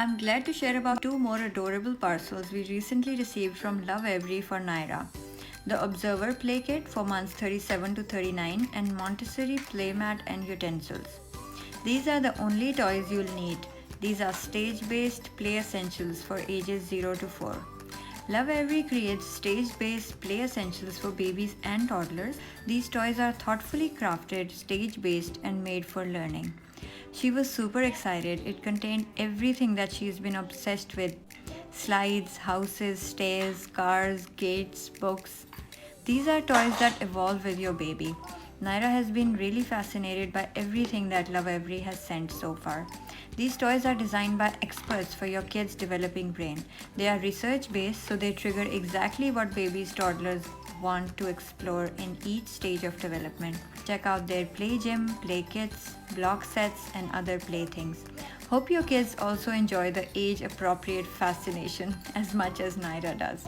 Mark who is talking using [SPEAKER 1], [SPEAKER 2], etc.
[SPEAKER 1] I'm glad to share about two more adorable parcels we recently received from Lovevery for Nyra. The Observer Play Kit for months 37 to 39 and Montessori Playmat and Utensils. These are the only toys you'll need. These are stage-based play essentials for ages 0 to 4. Lovevery creates stage-based play essentials for babies and toddlers. These toys are thoughtfully crafted, stage-based and made for learning. She was super excited. It contained everything that she's been obsessed with: slides, houses, stairs, cars, gates, books. These are toys that evolve with your baby. Nyra has been really fascinated by everything that Lovevery has sent so far. These toys are designed by experts for your kid's developing brain. They are research based, so they trigger exactly what babies, toddlers want to explore in each stage of development. Check out their play gym, play kits, block sets, and other playthings. Hope your kids also enjoy the age appropriate fascination as much as Nyra does.